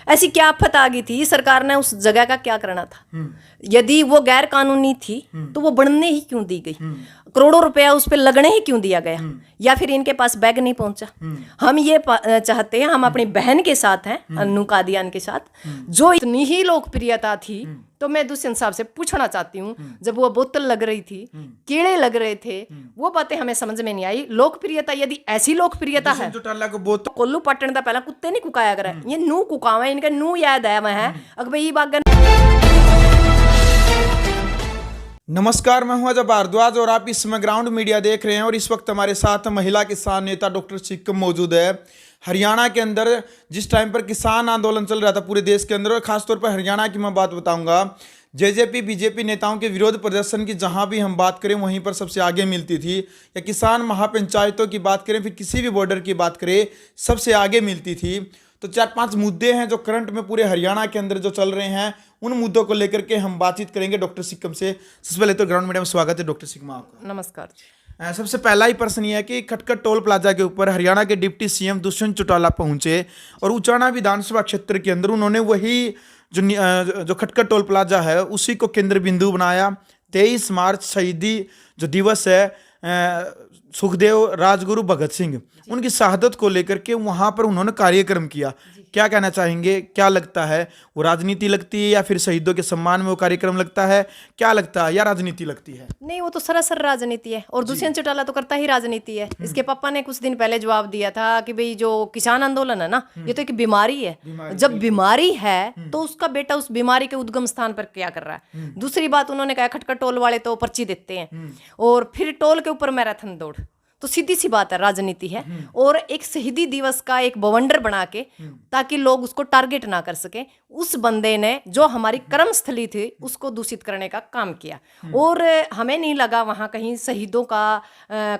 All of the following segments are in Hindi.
ऐसी क्या आफत आ गई थी, सरकार ने उस जगह का क्या करना था? यदि वो गैर कानूनी थी तो वो बनने ही क्यों दी गई? करोड़ों रुपया उस पर लगने ही क्यों दिया गया? या फिर इनके पास बैग नहीं पहुंचा? हम ये चाहते हैं, हम अपनी बहन के साथ हैं, अन्नू कादियान के साथ, जो इतनी ही लोकप्रियता थी, तो मैं दुष्यंत साहब से पूछना चाहती हूँ, जब वो बोतल लग रही थी, कीड़े लग रहे थे, वो बातें हमें समझ में नहीं आई। लोकप्रियता यदि ऐसी लोकप्रियता है, कोल्लू पट्टन का पहला कुत्ते नहीं कुकाया करा, ये नू कुकावा, इनका नू याद है वह अगर भाई बागन। नमस्कार, मैं हूं अजय भारद्वाज और आप इस समय ग्राउंड मीडिया देख रहे हैं। और इस वक्त हमारे साथ महिला किसान नेता डॉक्टर सिक्कम मौजूद है। हरियाणा के अंदर जिस टाइम पर किसान आंदोलन चल रहा था पूरे देश के अंदर, और खासतौर पर हरियाणा की मैं बात बताऊंगा, जेजेपी बीजेपी नेताओं के विरोध प्रदर्शन की जहां भी हम बात करें वहीं पर सबसे आगे मिलती थी, या किसान महापंचायतों की बात करें, फिर किसी भी बॉर्डर की बात करें, सबसे आगे मिलती थी। तो 4-5 मुद्दे हैं जो करंट में पूरे हरियाणा के अंदर जो चल रहे हैं, उन मुद्दों को लेकर के हम बातचीत करेंगे डॉक्टर सिक्कम से। सबसे पहले तो ग्राउंड मीडिया में स्वागत है डॉक्टर सिक्कम आपका। नमस्कार। सबसे पहला ही प्रश्न ये है कि खटखट टोल प्लाजा के ऊपर हरियाणा के डिप्टी सीएम दुष्यंत चौटाला पहुंचे और उचाना विधानसभा क्षेत्र के अंदर उन्होंने वही जो खटखट टोल प्लाजा है उसी को केंद्र बिंदु बनाया। 23 मार्च शहीदी जो दिवस है सुखदेव राजगुरु भगत सिंह, उनकी शहादत को लेकर के वहां पर उन्होंने कार्यक्रम किया। क्या कहना चाहेंगे, क्या लगता है, वो राजनीति लगती है या फिर शहीदों के सम्मान में वो कार्यक्रम लगता है? क्या लगता है, या राजनीति लगती है? नहीं, वो तो सरासर राजनीति है, और दुष्यंत चौटाला तो करता ही राजनीति है। इसके पापा ने कुछ दिन पहले जवाब दिया था कि भाई जो किसान आंदोलन है ना, ये तो एक बीमारी है। जब बीमारी है तो उसका बेटा उस बीमारी के उद्गम स्थान पर क्या कर रहा है? दूसरी बात उन्होंने कहा खटखट टोल वाले तो पर्ची देते हैं और फिर टोल के ऊपर मैराथन दौड़, तो सीधी सी बात है, राजनीति है। और एक शहीदी दिवस का एक बवंडर बना के ताकि लोग उसको टारगेट ना कर सके, उस बंदे ने जो हमारी कर्मस्थली थी उसको दूषित करने का काम किया। और हमें नहीं लगा वहाँ कहीं शहीदों का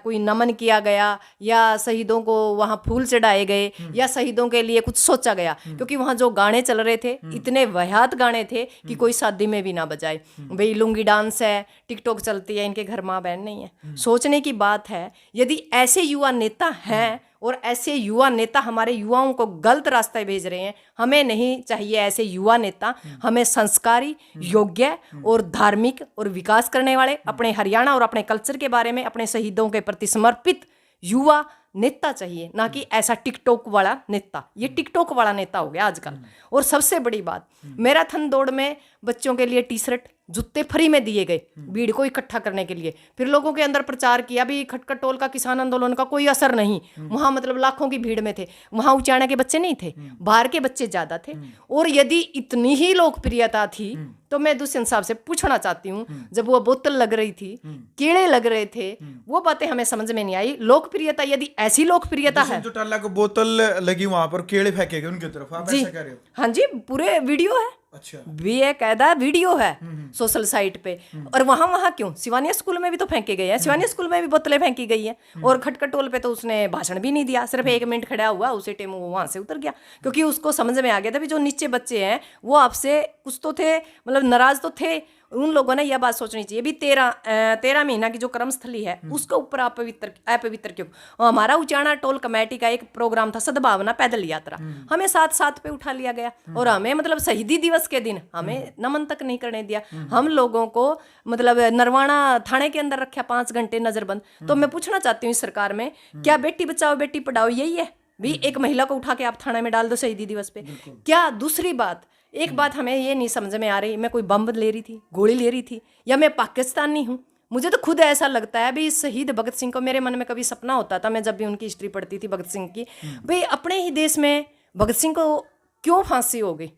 कोई नमन किया गया, या शहीदों को वहाँ फूल चढ़ाए गए, या शहीदों के लिए कुछ सोचा गया, क्योंकि वहाँ जो गाने चल रहे थे इतने वह्यात गाने थे कि कोई शादी में भी ना बजाए। भाई लुंगी डांस है, टिकटॉक चलती है, इनके घर माँ बहन नहीं है। सोचने की बात है, यदि ऐसे युवा नेता हैं और ऐसे युवा नेता हमारे युवाओं को गलत रास्ते भेज रहे हैं, हमें नहीं चाहिए ऐसे युवा नेता। हमें संस्कारी, योग्य और धार्मिक और विकास करने वाले, अपने हरियाणा और अपने कल्चर के बारे में, अपने शहीदों के प्रति समर्पित युवा नेता चाहिए, ना कि ऐसा टिकटॉक वाला नेता। ये टिकटॉक वाला नेता हो गया आजकल। और सबसे बड़ी बात, मैराथन दौड़ में बच्चों के लिए टी शर्ट, जूते फ्री में दिए गए भीड़ को इकट्ठा करने के लिए। फिर लोगों के अंदर प्रचार किया भी खटखट टोल का किसान आंदोलन का कोई असर नहीं, वहां मतलब लाखों की भीड़ में थे, वहां उचाना के बच्चे नहीं थे, बाहर के बच्चे ज्यादा थे। और यदि इतनी ही लोकप्रियता थी तो मैं दुष्यंत साहब से पूछना चाहती हूँ, जब वो बोतल लग रही थी, कीड़े लग रहे थे, वो बातें हमें समझ में नहीं आई। लोकप्रियता यदि ऐसी लोकप्रियता है, चौटाला को बोतल लगी वहां पर, कीड़े फेंके गए उनकी तरफ, आप ऐसा कह रहे हो? हाँ जी, पूरे वीडियो है। अच्छा, बेकायदा वीडियो है सोशल साइट पे। और वहां क्यों, सिवानिया स्कूल में भी तो फेंके गए हैं, सिवानिया स्कूल में भी बोतलें फेंकी गई हैं। और खटखट टोल पे तो उसने भाषण भी नहीं दिया, सिर्फ 1 मिनट खड़ा हुआ, उसे टाइम वो वहां से उतर गया, क्योंकि उसको समझ में आ गया था भी जो नीचे बच्चे हैं वो आपसे कुछ तो थे, मतलब नाराज तो थे। उन लोगों ने यह बात सोचनी चाहिए भी 13 महीना की जो कर्मस्थली है उसके ऊपर अपवित्र क्यों? हमारा उचाना टोल कमेटी का एक प्रोग्राम था, सद्भावना पैदल यात्रा, हमें साथ पे उठा लिया गया, और हमें मतलब शहीदी दिवस के दिन हमें नमन तक नहीं करने दिया। हम लोगों को मतलब नरवाना थाने के अंदर रखा 5 घंटे नजरबंद। तो मैं पूछना चाहती हूँ इस सरकार में, क्या बेटी बचाओ बेटी पढ़ाओ यही है भी? एक महिला को उठा के आप थाने में डाल दो शहीदी दिवस पे क्या? दूसरी बात, एक बात हमें ये नहीं समझ में आ रही, मैं कोई बम ले रही थी, गोली ले रही थी, या मैं पाकिस्तानी हूँ? मुझे तो खुद ऐसा लगता है भी शहीद भगत सिंह को, मेरे मन में कभी सपना होता था, मैं जब भी उनकी हिस्ट्री पढ़ती थी भगत सिंह की, भाई अपने ही देश में भगत सिंह को क्यों फांसी हो गई,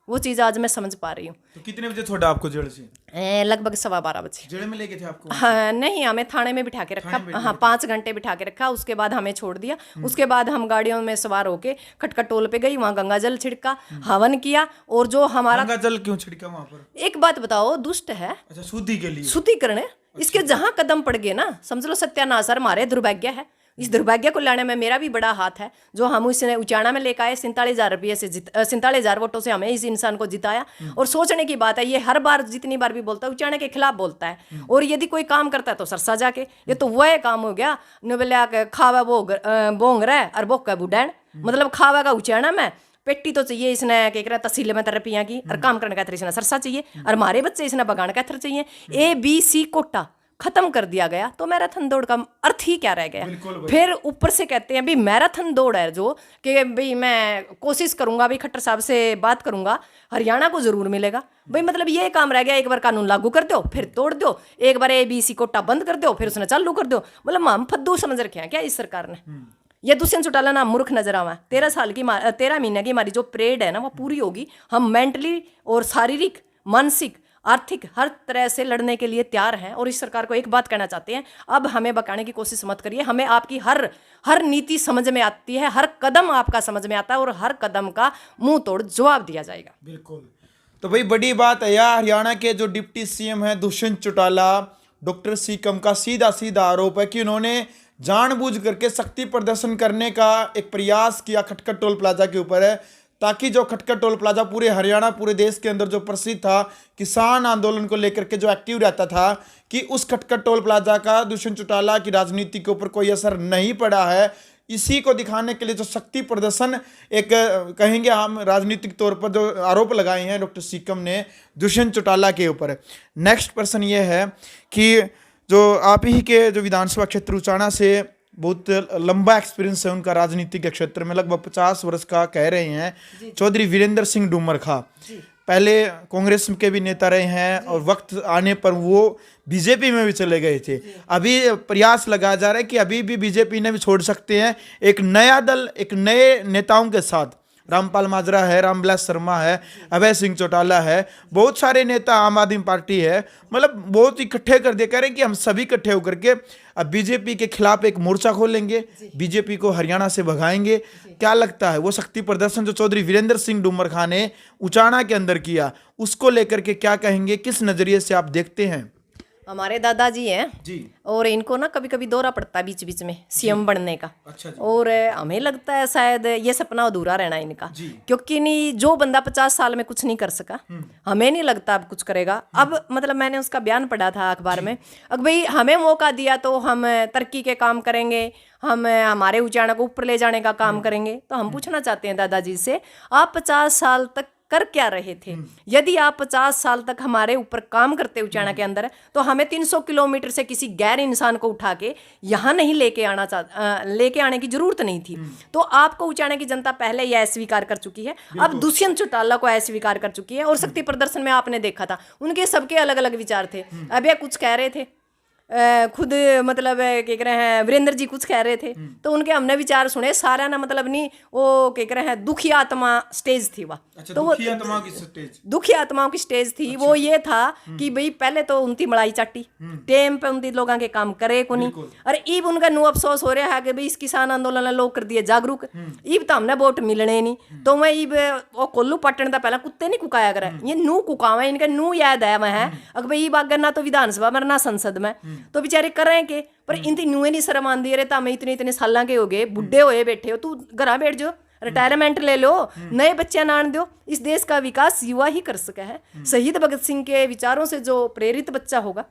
वो चीज़ आज मैं समझ पा रही हूँ। तो कितने बजे छोड़ा आपको जेल से? लगभग 12:15 बजे। जेल में लेके थे आपको? हाँ, नहीं, हमें थाने में बिठा के रखा। हाँ, 5 घंटे बिठा के रखा, उसके बाद हमें छोड़ दिया। उसके बाद हम गाड़ियों में सवार होके खटखट टोल पे गई, वहाँ गंगा जल छिड़का, हवन किया। और जो हमारा गंगा जल क्यों छिड़का वहाँ पर? एक बात बताओ, दुष्ट है, अच्छा, शुद्धि के लिए, शुद्धिकरण है। इसके जहां कदम पड़ गए ना, समझ लो सत्यानाश। हमारे दुर्भाग्य है, इस दुर्भाग्य को लाने में मेरा भी बड़ा हाथ है। जो हम उसने उचाना में लेकर आए 47,000 रुपये से 47,000 वोटों से हमें इस इंसान को जिताया। और सोचने की बात है, ये हर बार जितनी बार भी बोलता है उचाना के खिलाफ बोलता है, और यदि कोई काम करता है तो सरसा जाके, ये तो वह काम हो गया नबल्या खावा बोंग रहा है और बोक का बुडैन, मतलब खावा का उचाना में पेटी तो चाहिए इसने क्या कह रहा तहसील में तरपियाँ की और काम करने का थर इसने सरसा चाहिए और हमारे बच्चे इसने बगान का थर चाहिए। ABC कोटा खत्म कर दिया गया तो मैराथन दौड़ का अर्थ ही क्या रह गया। फिर ऊपर से कहते हैं भी मैराथन दौड़ है जो कि भाई मैं कोशिश करूंगा, भाई खट्टर साहब से बात करूंगा, हरियाणा को जरूर मिलेगा। भाई मतलब ये काम रह गया, एक बार कानून लागू कर दो फिर तोड़ दो, एक बार ABC कोटा बंद कर दो फिर उसने चालू कर दो। मतलब हम फद्दू समझ रखे हैं क्या इस सरकार ने। ये दुष्यंत चौटाला ना मूर्ख नजर आवा। 13 महीने की हमारी जो परेड है ना वो पूरी होगी। हम मेंटली और शारीरिक, मानसिक, आर्थिक हर तरह से लड़ने के लिए तैयार हैं। और इस सरकार को एक बात कहना चाहते हैं, अब हमें बकाने की कोशिश मत करिए। हमें आपकी हर नीति समझ में आती है, हर कदम आपका समझ में आता है और हर कदम का मुंह तोड़ जवाब दिया जाएगा। बिल्कुल। तो भाई बड़ी बात है यार, हरियाणा के जो डिप्टी CM है दुष्यंत चौटाला, डॉक्टर सीकम का सीधा आरोप है कि उन्होंने जानबूझ करके शक्ति प्रदर्शन करने का एक प्रयास किया खटखट टोल प्लाजा के ऊपर है, ताकि जो खटखट टोल प्लाजा पूरे हरियाणा, पूरे देश के अंदर जो प्रसिद्ध था किसान आंदोलन को लेकर के जो एक्टिव रहता था, कि उस खटखट टोल प्लाजा का दुष्यंत चौटाला की राजनीति के ऊपर कोई असर नहीं पड़ा है। इसी को दिखाने के लिए जो शक्ति प्रदर्शन एक कहेंगे हम राजनीतिक तौर पर जो आरोप लगाए हैं डॉक्टर सीकम ने दुष्यंत चौटाला के ऊपर। नेक्स्ट पर्सन ये है कि जो आप ही के जो विधानसभा क्षेत्र उचाना से बहुत लंबा एक्सपीरियंस है उनका राजनीति के क्षेत्र में, लगभग 50 वर्ष का कह रहे हैं, चौधरी वीरेंद्र सिंह डूमरखा। पहले कांग्रेस के भी नेता रहे हैं और वक्त आने पर वो बीजेपी में भी चले गए थे। अभी प्रयास लगाया जा रहा है कि अभी भी बीजेपी ने भी छोड़ सकते हैं, एक नया दल, एक नए नेताओं के साथ। रामपाल माजरा है, रामविलास शर्मा है, अभय सिंह चौटाला है, बहुत सारे नेता, आम आदमी पार्टी है, मतलब बहुत इकट्ठे कर दिया। कह रहे हैं कि हम सभी इकट्ठे होकर के अब बीजेपी के खिलाफ एक मोर्चा खोलेंगे, बीजेपी को हरियाणा से भगाएंगे। क्या लगता है वो शक्ति प्रदर्शन जो चौधरी वीरेंद्र सिंह डूमरखा ने उचाना के अंदर किया, उसको लेकर के क्या कहेंगे, किस नजरिए से आप देखते हैं? हमारे दादाजी हैं जी, और इनको ना कभी कभी दौरा पड़ता है बीच बीच में CM बनने का। अच्छा जी। और हमें लगता है शायद ये सपना अधूरा रहना इनका, क्योंकि नहीं जो बंदा 50 साल में कुछ नहीं कर सका, हमें नहीं लगता अब कुछ करेगा। अब मतलब मैंने उसका बयान पढ़ा था अखबार में, अब भाई हमें मौका दिया तो हम तरक्की के काम करेंगे, हम हमारे उचाना को ऊपर ले जाने का काम करेंगे। तो हम पूछना चाहते हैं दादाजी से, आप 50 साल तक कर क्या रहे थे? यदि आप 50 साल तक हमारे ऊपर काम करते उचाना के अंदर, तो हमें 300 किलोमीटर से किसी गैर इंसान को उठा के यहाँ नहीं लेके आने की जरूरत नहीं थी। तो आपको उचाना की जनता पहले ही अस्वीकार कर चुकी है, अब दुष्यंत चौटाला को अस्वीकार कर चुकी है। और शक्ति प्रदर्शन में आपने देखा था उनके सबके अलग अलग विचार थे। अब ये कुछ कह रहे थे, खुद मतलब क्या कह रहे हैं वीरेंद्र जी कुछ कह रहे थे, तो उनके हमने विचार सुने सारा ना, मतलब नहीं वो क्या कह रहे हैं दुखी आत्मा स्टेज थी वह। अच्छा, तो दुखी आत्माओं की स्टेज, दुखी आत्माओं की स्टेज थी। अच्छा। वो ये था कि भाई पहले तो उनकी मलाई चाटी टेम पे उनकी लोगों के काम करे को नहीं, अरे ईब उनका नु अफसोस हो रहा है कि भाई इस किसान आंदोलन लोग कर दिए जागरूक, ईब तो हमने वोट मिलने नहीं, तो मैं ईब वो कोल्लू पट्टन का पहला कुत्ते नहीं कुकाया करे, ये नू कुकावा, इनका नू याद है वह है अगर भाई ईब आगे ना तो विधानसभा में ना संसद में, तो बेचारे कर रहे के पर इनती नुए नहीं शर्म आंदी है। तो इतने साल के हो गए, बुढ़े होए बैठे हो, तू घर बैठ जाओ, रिटायरमेंट ले लो, नए बच्चे नान दो। इस देश का विकास युवा ही कर सका है। शहीद भगत सिंह के विचारों से जो प्रेरित बच्चा होगा,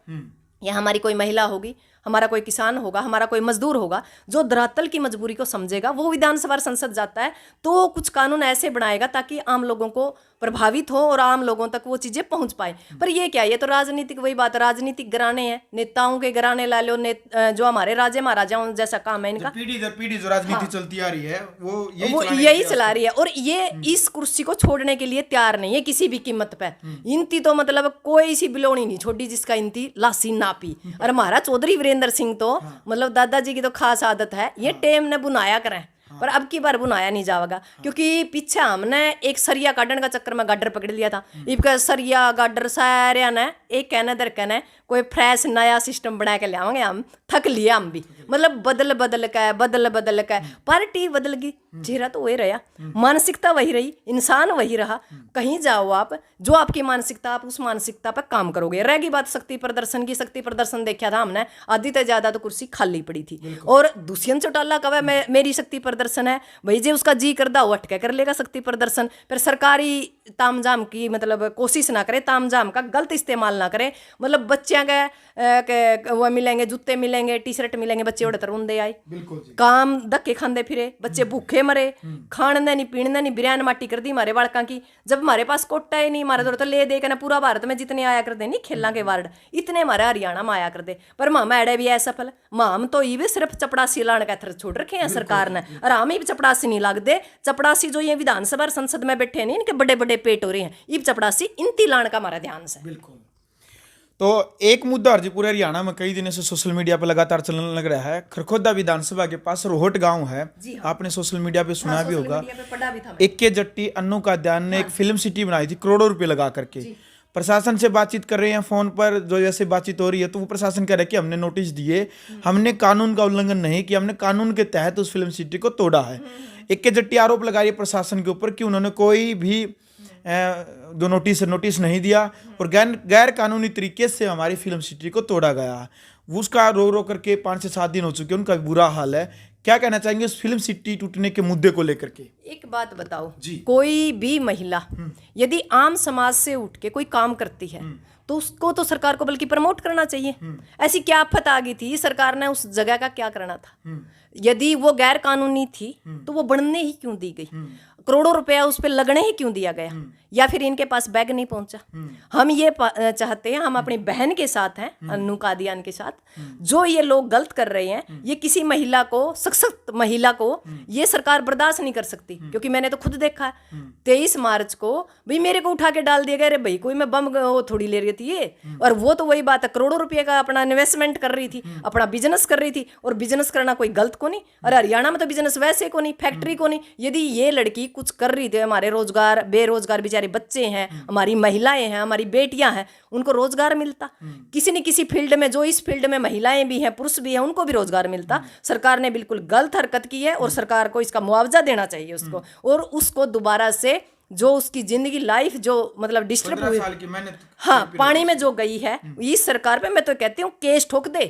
या हमारी कोई महिला होगी, हमारा कोई किसान होगा, हमारा कोई मजदूर होगा, जो धरातल की मजबूरी को समझेगा, वो विधानसभा संसद जाता है तो कुछ कानून ऐसे बनाएगा ताकि आम लोगों को प्रभावित हो और आम लोगों तक वो चीजें पहुंच पाए। पर ये क्या, ये तो राजनीतिक वही बात, राजनीतिक घराने हैं, नेताओं के घराने ला लो, जो हमारे राजे महाराजाओं जैसा काम है इनका, पीढ़ी दर पीढ़ी जो राजनीति चलती आ रही है वो यही चला रही है। और ये इस कुर्सी को छोड़ने के लिए तैयार नहीं है किसी भी कीमत पे। इनती तो मतलब कोई सी बिलोनी नहीं छोड़ी जिसका इनती लासी ना पी। और हमारा चौधरी वीरेंद्र सिंह तो मतलब दादाजी की तो खास आदत है, ये टेम ने बुनाया करें, पर अब की बार बुनाया नहीं जाएगा, क्योंकि पीछे हमने एक सरिया काटने का चक्कर में गाडर पकड़ लिया था। इनका सरिया गाडर सारे ने एक कहने दर कहने कोई फ्रेश नया सिस्टम बना के लाएंगे, हम थक लिए हम भी, मतलब बदल बदल के पार्टी बदल गई, चेहरा तो वही रहा, मानसिकता वही रही, इंसान वही रहा। कहीं जाओ आप, जो आपकी मानसिकता, आप उस मानसिकता पर काम करोगे। रहेगी बात शक्ति प्रदर्शन की, शक्ति प्रदर्शन देखा था हमने, आधी से ज्यादा तो कुर्सी खाली पड़ी थी। और दुष्यंत चौटाला का मेरी शक्ति प्रदर्शन है भाई, जे उसका जी करदा वो अटके कर लेगा शक्ति प्रदर्शन, फिर सरकारी तामझाम की मतलब कोशिश ना करे, तामझाम का गलत इस्तेमाल ना करे। मतलब बच्चियां के वो मिलेंगे, जूते मिलेंगे, टी शर्ट मिलेंगे, बच्चे उड़े तरउंदे आए, बिल्कुल जी। काम धक्के खांदे फिरे, बच्चे भूखे मरे, खाने नहीं पीने नहीं, बिरयान माटी कर दी हमारे बालका की। जब हमारे पास कोटा ही नहीं, हमारे तो ले दे के ना पूरा भारत में जितने आया कर दे नहीं खेला के वार्ड, इतने हमारे हरियाणा में आया कर दे। पर मामा एडे भी असफल, माम तो ये भी सिर्फ चपड़ासी लाने का थर छोड़ रखे हैं सरकार ने, और हम ही चपड़ासी नहीं लगते। चपड़ासी जो ये विधानसभा और संसद में बैठे नहीं, इनके बड़े बड़े पेट हो रहे हैं, ये चपड़ासी इनती लाने का हमारा ध्यान से। बिल्कुल। तो एक मुद्दा और जी पूरे हरियाणा में कई दिनों से सोशल मीडिया पर लगातार चलने लग रहा है। खरखोदा विधानसभा के पास रोहट गांव है, आपने सोशल मीडिया पे सुना भी होगा। इक्के जट्टी अन्नू का ध्यान ने एक फिल्म सिटी बनाई थी करोड़ों रुपए लगा करके। प्रशासन से बातचीत कर रहे हैं फोन पर, जो जैसे बातचीत हो रही है तो वो प्रशासन कह रहा है कि हमने नोटिस दिए, हमने कानून का उल्लंघन नहीं किया, हमने कानून के तहत उस फिल्म सिटी को तोड़ा है। इक्के जट्टी आरोप लगा रही है प्रशासन के ऊपर कि उन्होंने कोई भी जो नोटिस नहीं दिया और गैर कानूनी तरीके से हमारी फिल्म सिटी को तोड़ा गया। उसका रो करके 5 से 7 दिन हो चुके हैं, उनका बुरा हाल है। क्या कहना चाहेंगे उस फिल्म सिटी टूटने के मुद्दे को लेकर के? एक बात बताओ जी, कोई भी महिला यदि आम समाज से उठ के कोई काम करती है तो उसको तो सरकार को बल्कि प्रमोट करना चाहिए। ऐसी क्या आफत आ गई थी, सरकार ने उस जगह का क्या करना था? यदि वो गैर कानूनी थी तो वो बनने ही क्यों दी गई? करोड़ों रुपया उस पर लगने ही क्यों दिया गया? या फिर इनके पास बैग नहीं पहुंचा? हम ये चाहते हैं, हम अपनी बहन के साथ हैं, अन्नू कादियान के साथ। जो ये लोग गलत कर रहे हैं, ये किसी महिला को, सशक्त महिला को ये सरकार बर्दाश्त नहीं कर सकती। क्योंकि मैंने तो खुद देखा है 23 मार्च को भाई मेरे को उठा के डाल दिया गया, अरे भाई कोई मैं बम वो थोड़ी ले रही थी ये। और वो तो वही बात है, करोड़ों रुपये का अपना इन्वेस्टमेंट कर रही थी, अपना बिजनेस कर रही थी। और बिजनेस करना कोई गलत को नहीं, और हरियाणा में तो बिजनेस वैसे को नहीं, फैक्ट्री को नहीं। यदि ये लड़की कुछ कर रही थी, हमारे रोजगार बेरोजगार बेचारे बच्चे हैं, हमारी महिलाएं हैं, हमारी बेटियां हैं, उनको रोजगार मिलता किसी न किसी फील्ड में। जो इस फील्ड में महिलाएं भी हैं, पुरुष भी हैं, उनको भी रोजगार मिलता। सरकार ने बिल्कुल गलत हरकत की है और सरकार को इसका मुआवजा देना चाहिए उसको। और उसको दोबारा से जो उसकी जिंदगी लाइफ जो मतलब डिस्टर्ब हुई, हाँ, पानी में जो गई है, इस सरकार पे मैं तो कहती हूँ केस ठोक दे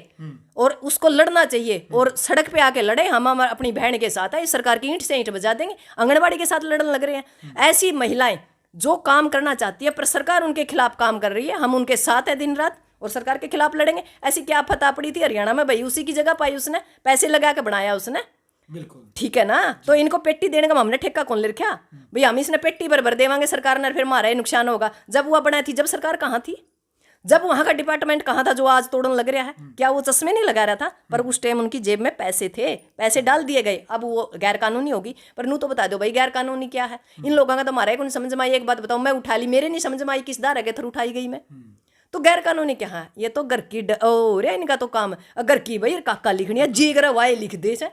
और उसको लड़ना चाहिए। और सड़क पे आके लड़े, हम अपनी बहन के साथ है, इस सरकार की ईंट से ईंट बजा देंगे। आंगनबाड़ी के साथ लड़ने लग रहे हैं। ऐसी महिलाएं जो काम करना चाहती है पर सरकार उनके खिलाफ काम कर रही है, हम उनके साथ है दिन रात और सरकार के खिलाफ लड़ेंगे। ऐसी क्या फता पड़ी थी हरियाणा में भाई, उसी की जगह पाई उसने, पैसे लगा के बनाया उसने। बिल्कुल ठीक है ना? तो इनको पेटी देने का हमने ठेका कौन ले रखा भाई? हम इसने पेटी भर देवांगे सरकार ने, फिर हमारा ही नुकसान होगा। जब वो बना थी, जब सरकार कहाँ थी, जब वहां का डिपार्टमेंट कहाँ था जो आज तोड़न लग रहा है? क्या वो चश्मे नहीं लगा रहा था? पर उस टाइम उनकी जेब में पैसे थे, पैसे डाल दिए गए। अब वो गैर कानूनी होगी, पर नू तो बता दो भाई गैर कानूनी क्या है। इन लोगों का तो हमारा नहीं समझ में आई। एक बात बताओ, मैं उठा ली, मेरे नहीं समझ में आई, किस दार के थर उठाई गई मैं? तो गैर कानूनी क्या है? ये तो घर की ओ रे इनका तो काम, घर की भाई काका लिखनी है, जी कर वाए लिख दे से।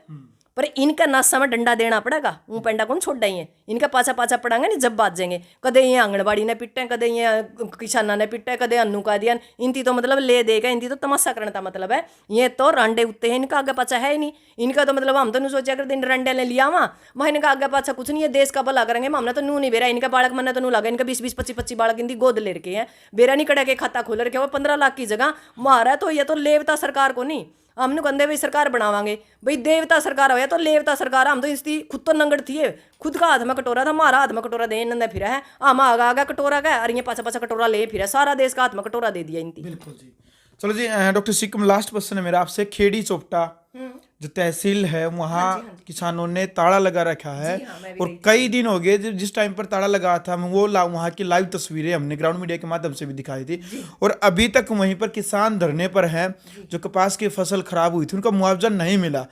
पर इनका नासा में डंडा देना पड़ेगा, वो पेंडा कौन छोड़ देंगे? इनका पाछा पाछा पड़ांगे नहीं जब बात जाएंगे। कदे ये आंगनबाड़ी ने पिटे, कदे ये किसाना ने पिटे, कदे अन्नू का दिया। इनती तो मतलब ले देगा, इनती तो तमाशा करने का मतलब है। ये तो रांडे उत्ते हैं, इनका आगे पाछा है ही नहीं। इनका तो मतलब हम तो नहीं सोचा कर दिन रंडे ले लिया वहाँ, वहाँ इनका आगे पाछा कुछ नहीं है। देश का भला करेंगे, हमने तो नू नहीं बेरा। इनका बालक मन तो नू लगा, इनका 20-20, 25-25 बालक इनकी गोद ले रखे हैं। बेरा नहीं कड़ा के खाता खोल रखे हो 15 लाख की जगह मारा। तो ये तो लेवता सरकार को नहीं, हमने कहते भाई सरकार बनावांगे, भाई देवता सरकार हो या तो लेवता सरकार। हम तो इसकी खुद तो नंगड़ थी, खुद का हाथ में कटोरा था, हमारा हाथ में कटोरा दे नंदा फिरा है। हम आगा आगा कटोरा का और ये पाछा पाछा कटोरा ले फिरा, सारा देश का हाथ में कटोरा दे दिया इनकी। बिल्कुल जी। चलो जी डॉक्टर सिक्कम, लास्ट क्वेश्चन है मेरा आपसे। खेड़ी चोपटा जो तहसील है वहाँ किसानों ने ताला लगा रखा है और कई दिन हो गए। जिस टाइम पर ताला लगा था वो वहाँ की लाइव तस्वीरें हमने ग्राउंड मीडिया के माध्यम से भी दिखाई थी। और अभी तक वहीं पर किसान धरने पर हैं, जो कपास की फसल खराब हुई थी उनका मुआवजा नहीं मिला।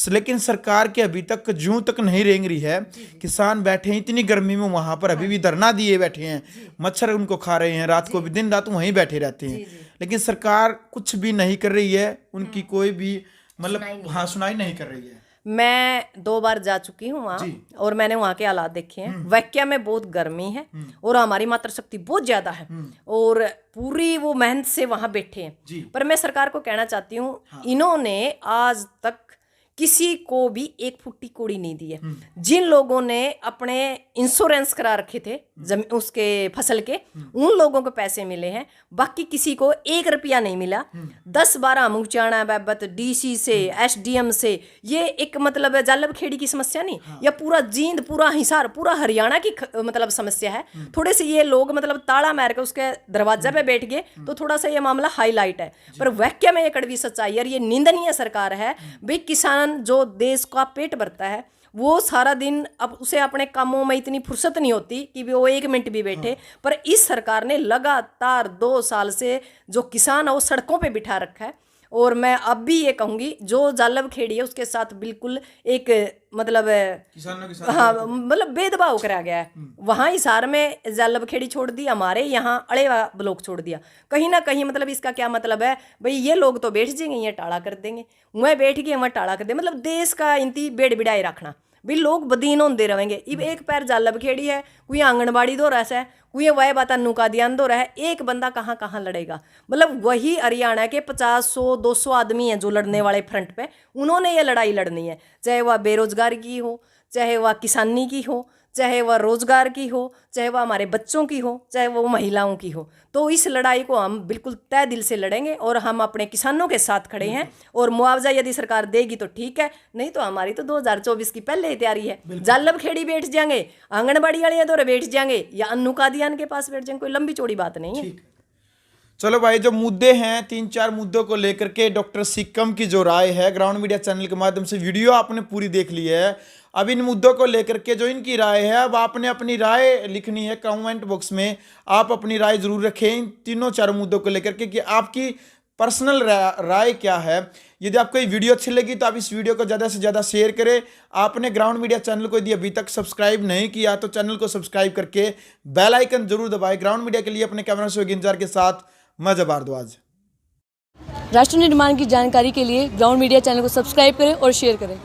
लेकिन सरकार के अभी तक जूं तक नहीं रेंग रही है। किसान बैठे हैं इतनी गर्मी में वहाँ पर, अभी भी धरना दिए बैठे हैं, मच्छर उनको खा रहे हैं, रात को भी दिन रात वहीं बैठे रहते हैं। लेकिन सरकार कुछ भी नहीं कर रही है, उनकी कोई भी मतलब हाँ सुनाई नहीं कर रही है। मैं 2 बार जा चुकी हूँ वहाँ और मैंने वहाँ के हालात देखे हैं। वाकया में बहुत गर्मी है और हमारी मातृशक्ति बहुत ज्यादा है और पूरी वो मेहनत से वहाँ बैठे हैं। पर मैं सरकार को कहना चाहती हूँ, इन्होंने आज तक किसी को भी एक फुट्टी कौड़ी नहीं दी है। जिन लोगों ने अपने इंश्योरेंस करा रखे थे उसके फसल के, उन लोगों को पैसे मिले हैं, बाकी किसी को 1 रुपया नहीं मिला। 10-12 मुचाना बाबत डीसी से, एसडीएम से, ये एक मतलब जालब खेड़ी की समस्या नहीं, या पूरा जींद, पूरा हिसार, पूरा हरियाणा की मतलब समस्या है। थोड़े से ये लोग मतलब ताला मार के उसके दरवाजे पे बैठ गए तो थोड़ा सा ये मामला हाईलाइट है, पर वाक्य में ये कड़वी सच्चाई और ये निंदनीय सरकार है। भाई किसान जो देश का पेट भरता है वो सारा दिन, अब उसे अपने कामों में इतनी फुर्सत नहीं होती कि वो 1 मिनट भी बैठे, पर इस सरकार ने लगातार 2 साल से जो किसान है वो सड़कों पे बिठा रखा है। और मैं अब भी ये कहूँगी, जो जालब खेड़ी है उसके साथ बिल्कुल एक मतलब किसानों के साथ हाँ मतलब भेदभाव करा गया है। वहाँ हिसार में जालब खेड़ी छोड़ दी, हमारे यहाँ अड़ेवा ब्लॉक छोड़ दिया। कहीं ना कहीं मतलब इसका क्या मतलब है, भाई ये लोग तो बैठ जाएंगे, ये टाड़ा कर देंगे, वह बैठ गए वहाँ टाड़ा कर देंगे, मतलब देश का इंती बेड़ बिड़ाई रखना, भी लोग बदीन होते रहेंगे। अब एक पैर जालब खेड़ी है, कोई आंगनबाड़ी दो रहा है, कोई वह बात नुका दियान दो रहा है, एक बंदा कहाँ कहाँ लड़ेगा। मतलब वही हरियाणा के 50, 100, 200 आदमी हैं जो लड़ने वाले फ्रंट पे, उन्होंने ये लड़ाई लड़नी है, चाहे वह बेरोजगार की हो, चाहे वह किसानी की हो, चाहे वह रोजगार की हो, चाहे वह हमारे बच्चों की हो, चाहे वो महिलाओं की हो। तो इस लड़ाई को हम बिल्कुल तय दिल से लड़ेंगे और हम अपने किसानों के साथ खड़े हैं। और मुआवजा यदि सरकार देगी तो ठीक है, नहीं तो हमारी तो 2024 की पहले ही तैयारी है। जालब खेड़ी बैठ जाएंगे, आंगनबाड़ी वाले दौरे बैठ जाएंगे, या अन्नू कादियान के पास बैठ जाएंगे, कोई लंबी चौड़ी बात नहीं है। चलो भाई, जो मुद्दे हैं 3-4 मुद्दों को लेकर के डॉक्टर सिक्कम की जो राय है, ग्राउंड मीडिया चैनल के माध्यम से वीडियो आपने पूरी देख ली है। अब इन मुद्दों को लेकर के जो इनकी राय है, अब आपने अपनी राय लिखनी है कमेंट बॉक्स में। आप अपनी राय जरूर रखें इन 3-4 मुद्दों को लेकर के कि आपकी पर्सनल राय क्या है। यदि आपको ये वीडियो अच्छी लगी तो आप इस वीडियो को ज़्यादा से ज़्यादा शेयर करें। आपने ग्राउंड मीडिया चैनल को यदि अभी तक सब्सक्राइब नहीं किया तो चैनल को सब्सक्राइब करके बेल आइकन जरूर दबाएं। ग्राउंड मीडिया के लिए अपने कैमरा से इंतजार के साथ मैं जब भारद्वाज। राष्ट्र निर्माण की जानकारी के लिए ग्राउंड मीडिया चैनल को सब्सक्राइब करें और शेयर करें।